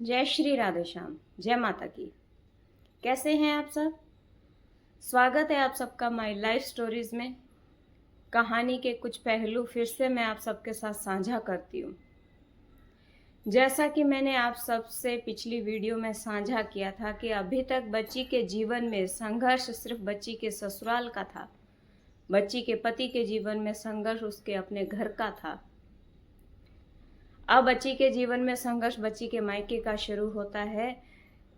जय श्री राधे श्याम, जय माता की। कैसे हैं आप सब? स्वागत है आप सबका माय लाइफ स्टोरीज में। कहानी के कुछ पहलू फिर से मैं आप सबके साथ साझा करती हूँ। जैसा कि मैंने आप सबसे पिछली वीडियो में साझा किया था कि अभी तक बच्ची के जीवन में संघर्ष सिर्फ बच्ची के ससुराल का था। बच्ची के पति के जीवन में संघर्ष उसके अपने घर का था। अब बच्ची के जीवन में संघर्ष बच्ची के मायके का शुरू होता है।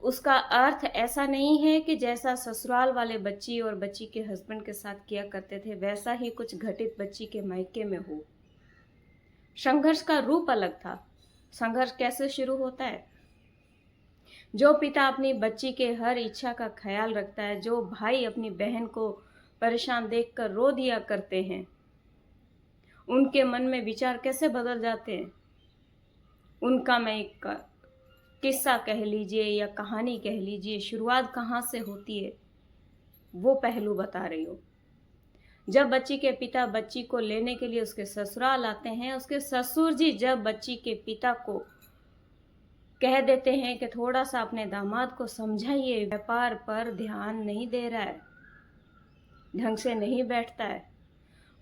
उसका अर्थ ऐसा नहीं है कि जैसा ससुराल वाले बच्ची और बच्ची के हस्बैंड के साथ किया करते थे वैसा ही कुछ घटित बच्ची के मायके में हो। संघर्ष का रूप अलग था। संघर्ष कैसे शुरू होता है? जो पिता अपनी बच्ची के हर इच्छा का ख्याल रखता है, जो भाई अपनी बहन को परेशान देखकर रो दिया करते हैं, उनके मन में विचार कैसे बदल जाते हैं, उनका मैं एक किस्सा कह लीजिए या कहानी कह लीजिए, शुरुआत कहाँ से होती है वो पहलू बता रही हूँ। जब बच्ची के पिता बच्ची को लेने के लिए उसके ससुराल आते हैं, उसके ससुर जी जब बच्ची के पिता को कह देते हैं कि थोड़ा सा अपने दामाद को समझाइए, व्यापार पर ध्यान नहीं दे रहा है, ढंग से नहीं बैठता है।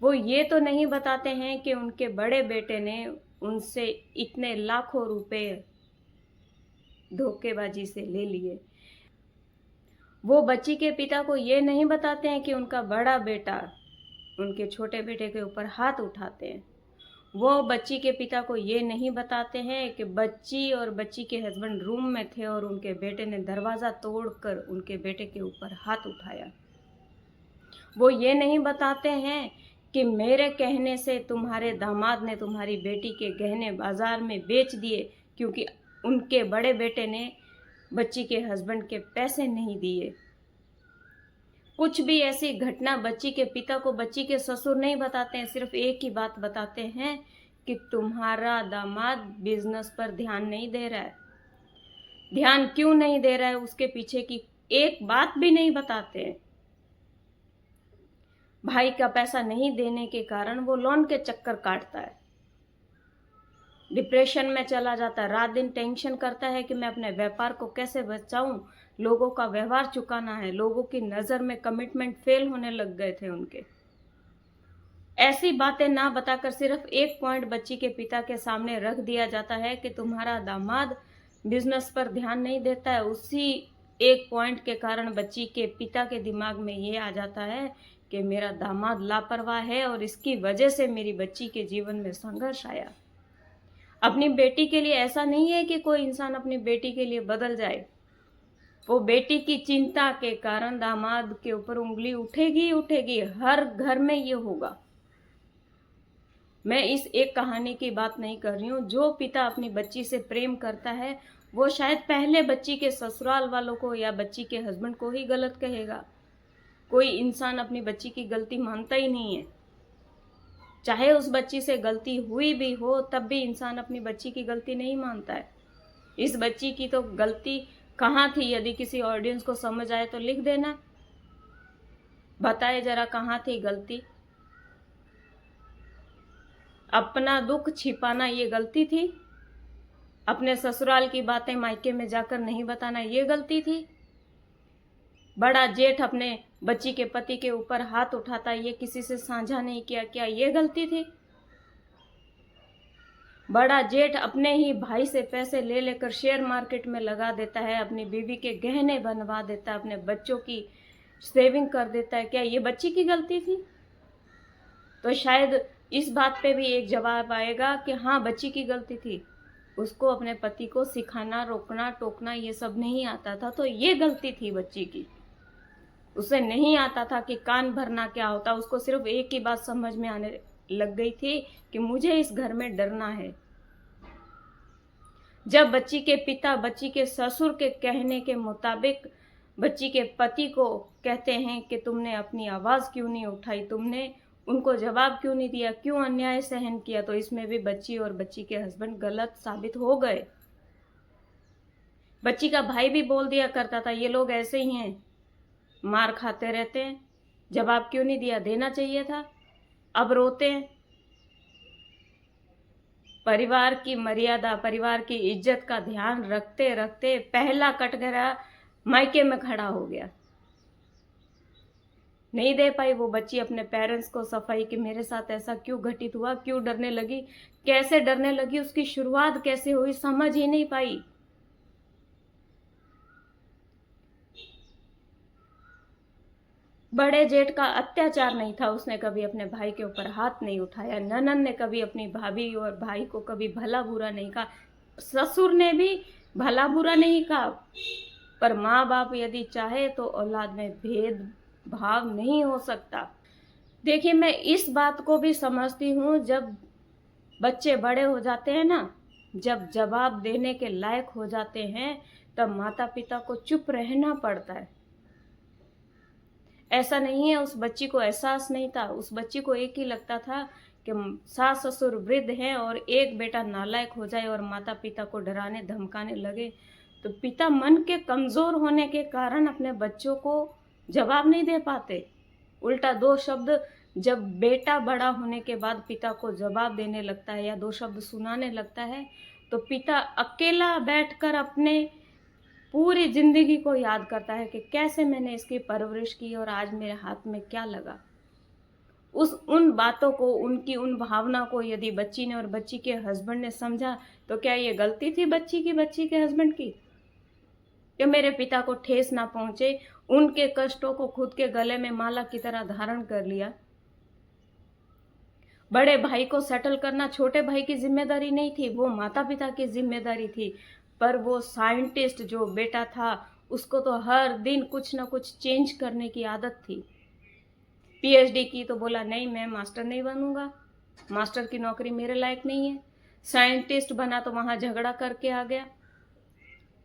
वो ये तो नहीं बताते हैं कि उनके बड़े बेटे ने उनसे इतने लाखों रुपए धोखेबाजी से ले लिए। वो बच्ची के पिता को ये नहीं बताते हैं कि उनका बड़ा बेटा उनके छोटे बेटे के ऊपर हाथ उठाते हैं। वो बच्ची के पिता को ये नहीं बताते हैं कि बच्ची और बच्ची के हस्बैंड रूम में थे और उनके बेटे ने दरवाज़ा तोड़कर उनके बेटे के ऊपर हाथ उठाया। वो ये नहीं बताते हैं कि मेरे कहने से तुम्हारे दामाद ने तुम्हारी बेटी के गहने बाजार में बेच दिए क्योंकि उनके बड़े बेटे ने बच्ची के हस्बैंड के पैसे नहीं दिए। कुछ भी ऐसी घटना बच्ची के पिता को बच्ची के ससुर नहीं बताते हैं, सिर्फ एक ही बात बताते हैं कि तुम्हारा दामाद बिजनेस पर ध्यान नहीं दे रहा है। ध्यान क्यों नहीं दे रहा है उसके पीछे की एक बात भी नहीं बताते हैं। भाई का पैसा नहीं देने के कारण वो लोन के चक्कर काटता है, डिप्रेशन में चला जाता है, रात दिन टेंशन करता है कि मैं अपने व्यापार को कैसे बचाऊं, लोगों का व्यवहार चुकाना है, लोगों की नज़र में कमिटमेंट फेल होने लग गए थे उनके। ऐसी बातें ना बताकर सिर्फ एक पॉइंट बच्ची के पिता के सामने रख दिया जाता है कि तुम्हारा दामाद बिजनेस पर ध्यान नहीं देता है। उसी एक पॉइंट के कारण बच्ची के पिता के दिमाग में ये आ जाता है कि मेरा दामाद लापरवाह है और इसकी वजह से मेरी बच्ची के जीवन में संघर्ष आया। अपनी बेटी के लिए ऐसा नहीं है कि कोई इंसान अपनी बेटी के लिए बदल जाए। वो बेटी की चिंता के कारण दामाद के ऊपर उंगली उठेगी उठेगी, हर घर में ये होगा। मैं इस एक कहानी की बात नहीं कर रही हूँ। जो पिता अपनी बच्ची से प्रेम करता है वो शायद पहले बच्ची के ससुराल वालों को या बच्ची के हस्बैंड को ही गलत कहेगा। कोई इंसान अपनी बच्ची की गलती मानता ही नहीं है। चाहे उस बच्ची से गलती हुई भी हो तब भी इंसान अपनी बच्ची की गलती नहीं मानता है। इस बच्ची की तो गलती कहाँ थी? यदि किसी ऑडियंस को समझ आए तो लिख देना, बताए जरा कहाँ थी गलती। अपना दुख छिपाना ये गलती थी? अपने ससुराल की बातें मायके में जाकर नहीं बताना ये गलती थी? बड़ा जेठ अपने बच्ची के पति के ऊपर हाथ उठाता ये किसी से साझा नहीं किया, क्या ये गलती थी? बड़ा जेठ अपने ही भाई से पैसे ले लेकर शेयर मार्केट में लगा देता है, अपनी बीवी के गहने बनवा देता है, अपने बच्चों की सेविंग कर देता है, क्या ये बच्ची की गलती थी? तो शायद इस बात पे भी एक जवाब आएगा कि हाँ, बच्ची की गलती थी। उसको अपने पति को सिखाना, रोकना, टोकना ये सब नहीं आता था, तो ये गलती थी बच्ची की। उसे नहीं आता था कि कान भरना क्या होता। उसको सिर्फ एक ही बात समझ में आने लग गई थी कि मुझे इस घर में डरना है। जब बच्ची के पिता बच्ची के ससुर के कहने के मुताबिक बच्ची के पति को कहते हैं कि तुमने अपनी आवाज़ क्यों नहीं उठाई, तुमने उनको जवाब क्यों नहीं दिया, क्यों अन्याय सहन किया, तो इसमें भी बच्ची और बच्ची के हस्बैंड गलत साबित हो गए। बच्ची का भाई भी बोल दिया करता था ये लोग ऐसे ही हैं, मार खाते रहते हैं, जवाब क्यों नहीं दिया, देना चाहिए था, अब रोते हैं। परिवार की मर्यादा, परिवार की इज्जत का ध्यान रखते रखते पहला कटघरा मायके में खड़ा हो गया। नहीं दे पाई वो बच्ची अपने पेरेंट्स को सफाई कि मेरे साथ ऐसा क्यों घटित हुआ, क्यों डरने लगी, कैसे डरने लगी, उसकी शुरुआत कैसे हुई, समझ ही नहीं पाई। बड़े जेठ का अत्याचार नहीं था, उसने कभी अपने भाई के ऊपर हाथ नहीं उठाया। ननद ने कभी अपनी भाभी और भाई को कभी भला बुरा नहीं कहा। ससुर ने भी भला बुरा नहीं कहा। पर माँ बाप यदि चाहे तो औलाद में भेद भाव नहीं हो सकता। देखिए, मैं इस बात को भी समझती हूँ, जब बच्चे बड़े हो जाते हैं ना, जब जवाब देने के लायक हो जाते हैं, तब माता पिता को चुप रहना पड़ता है। ऐसा नहीं है उस बच्ची को एहसास नहीं था, उस बच्ची को एक ही लगता था कि सास ससुर वृद्ध हैं और एक बेटा नालायक हो जाए और माता पिता को डराने धमकाने लगे, तो पिता मन के कमजोर होने के कारण अपने बच्चों को जवाब नहीं दे पाते। उल्टा दो शब्द जब बेटा बड़ा होने के बाद पिता को जवाब देने लगता है या दो शब्द सुनाने लगता है, तो पिता अकेला बैठकर अपने पूरी जिंदगी को याद करता है कि कैसे मैंने इसकी परवरिश की और आज मेरे हाथ में क्या लगा। उन बातों को, उनकी उन भावना को यदि बच्ची ने और बच्ची के हस्बैंड ने समझा, तो क्या ये गलती थी बच्ची के हस्बैंड की कि मेरे पिता को ठेस ना पहुंचे, उनके कष्टों को खुद के गले में माला की तरह धारण कर लिया। बड़े भाई को सेटल करना छोटे भाई की जिम्मेदारी नहीं थी, वो माता पिता की जिम्मेदारी थी। पर वो साइंटिस्ट जो बेटा था, उसको तो हर दिन कुछ ना कुछ चेंज करने की आदत थी। पीएचडी की तो बोला नहीं, मैं मास्टर नहीं बनूंगा, मास्टर की नौकरी मेरे लायक नहीं है। साइंटिस्ट बना तो वहां झगड़ा करके आ गया,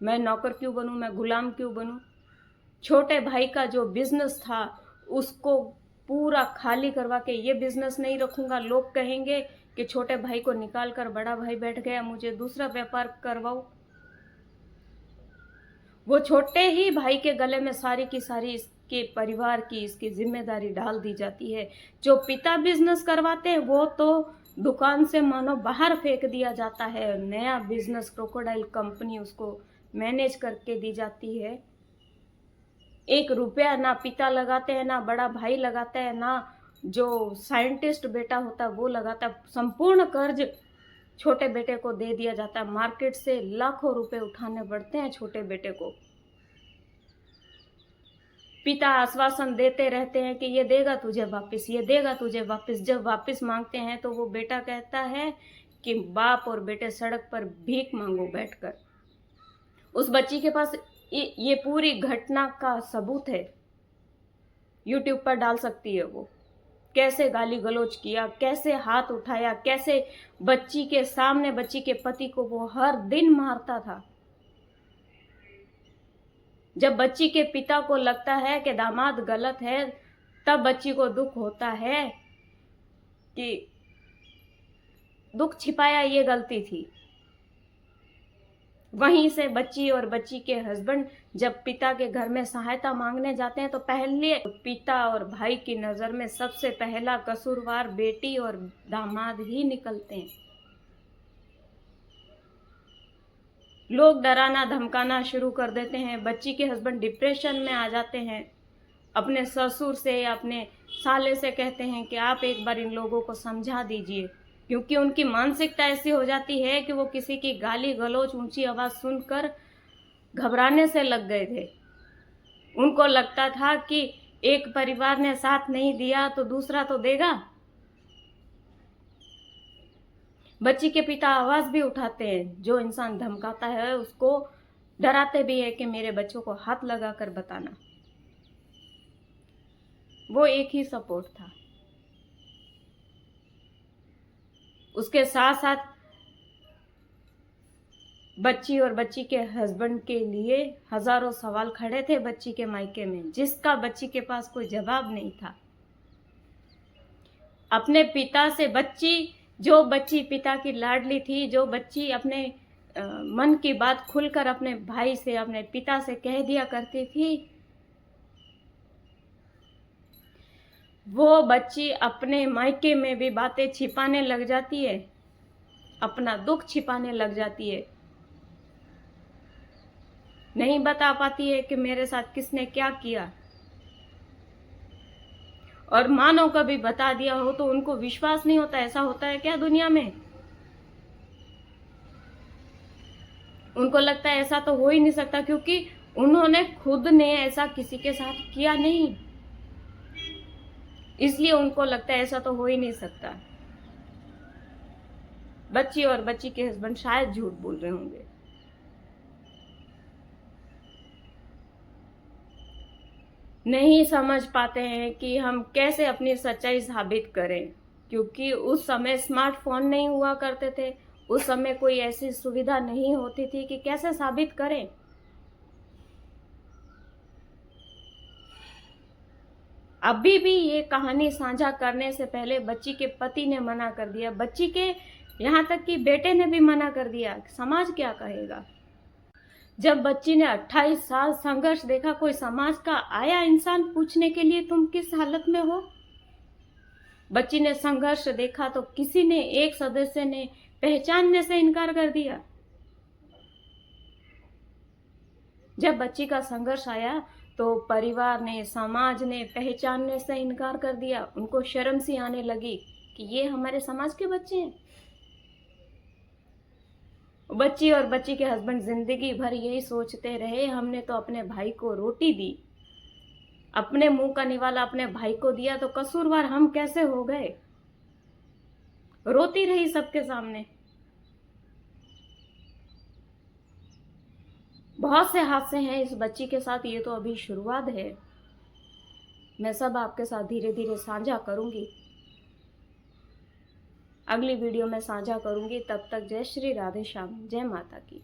मैं नौकर क्यों बनूं, मैं गुलाम क्यों बनूं। छोटे भाई का जो बिजनेस था उसको पूरा खाली करवा के ये बिजनेस नहीं रखूंगा, लोग कहेंगे कि छोटे भाई को निकाल कर बड़ा भाई बैठ गया, मुझे दूसरा व्यापार करवाओ। वो छोटे ही भाई के गले में सारी की सारी इसके परिवार की, इसकी जिम्मेदारी डाल दी जाती है। जो पिता बिजनेस करवाते हैं वो तो दुकान से मानो बाहर फेंक दिया जाता है, नया बिजनेस क्रोकोडाइल कंपनी उसको मैनेज करके दी जाती है। 1 रुपया ना पिता लगाते हैं, ना बड़ा भाई लगाता है, ना जो साइंटिस्ट बेटा होता है वो लगाता है। संपूर्ण कर्ज छोटे बेटे को दे दिया जाता है। मार्केट से लाखों रुपए उठाने पड़ते हैं छोटे बेटे को। पिता आश्वासन देते रहते हैं कि ये देगा तुझे वापस, ये देगा तुझे वापस। जब वापस मांगते हैं तो वो बेटा कहता है कि बाप और बेटे सड़क पर भीख मांगो बैठकर। उस बच्ची के पास ये पूरी घटना का सबूत है, यूट्यूब पर डाल सकती है वो। कैसे गाली गलौज किया, कैसे हाथ उठाया, कैसे बच्ची के सामने बच्ची के पति को वो हर दिन मारता था। जब बच्ची के पिता को लगता है कि दामाद गलत है, तब बच्ची को दुख होता है कि दुख छिपाया ये गलती थी। वहीं से बच्ची और बच्ची के हस्बैंड जब पिता के घर में सहायता मांगने जाते हैं, तो पहले पिता और भाई की नजर में सबसे पहला कसूरवार बेटी और दामाद ही निकलते हैं। लोग डराना धमकाना शुरू कर देते हैं, बच्ची के हस्बैंड डिप्रेशन में आ जाते हैं। अपने ससुर से या अपने साले से कहते हैं कि आप एक बार इन लोगों को समझा दीजिए, क्योंकि उनकी मानसिकता ऐसी हो जाती है कि वो किसी की गाली गलौज, ऊंची आवाज सुनकर घबराने से लग गए थे। उनको लगता था कि एक परिवार ने साथ नहीं दिया तो दूसरा तो देगा। बच्ची के पिता आवाज भी उठाते हैं, जो इंसान धमकाता है उसको डराते भी है कि मेरे बच्चों को हाथ लगाकर बताना। वो एक ही सपोर्ट था। उसके साथ साथ बच्ची और बच्ची के हस्बैंड के लिए हजारों सवाल खड़े थे बच्ची के मायके में, जिसका बच्ची के पास कोई जवाब नहीं था। अपने पिता से जो बच्ची पिता की लाडली थी, जो बच्ची अपने मन की बात खुलकर अपने भाई से, अपने पिता से कह दिया करती थी, वो बच्ची अपने मायके में भी बातें छिपाने लग जाती है। अपना दुख छिपाने लग जाती है, नहीं बता पाती है कि मेरे साथ किसने क्या किया। और मानो कभी बता दिया हो तो उनको विश्वास नहीं होता। ऐसा होता है क्या दुनिया में? उनको लगता है ऐसा तो हो ही नहीं सकता, क्योंकि उन्होंने खुद ने ऐसा किसी के साथ किया नहीं, इसलिए उनको लगता है ऐसा तो हो ही नहीं सकता। बच्ची और बच्ची के हस्बैंड शायद झूठ बोल रहे होंगे। नहीं समझ पाते हैं कि हम कैसे अपनी सच्चाई साबित करें, क्योंकि उस समय स्मार्टफोन नहीं हुआ करते थे, उस समय कोई ऐसी सुविधा नहीं होती थी कि कैसे साबित करें। अभी भी ये कहानी साझा करने से पहले बच्ची के पति ने मना कर दिया, बच्ची के यहाँ तक कि बेटे ने भी मना कर दिया। समाज क्या कहेगा? जब बच्ची ने 28 साल संघर्ष देखा, कोई समाज का आया इंसान पूछने के लिए तुम किस हालत में हो? बच्ची ने संघर्ष देखा तो किसी ने, एक सदस्य ने पहचानने से इनकार कर दिया। जब बच्ची का संघर्ष आया तो परिवार ने, समाज ने पहचानने से इनकार कर दिया। उनको शर्म सी आने लगी कि ये हमारे समाज के बच्चे हैं। बच्ची और बच्ची के हस्बैंड जिंदगी भर यही सोचते रहे, हमने तो अपने भाई को रोटी दी, अपने मुंह का निवाला अपने भाई को दिया, तो कसूरवार हम कैसे हो गए? रोती रही सबके सामने। बहुत से हादसे हैं इस बच्ची के साथ, ये तो अभी शुरुआत है। मैं सब आपके साथ धीरे धीरे साझा करूंगी, अगली वीडियो में साझा करूंगी। तब तक जय श्री राधे श्याम, जय माता की।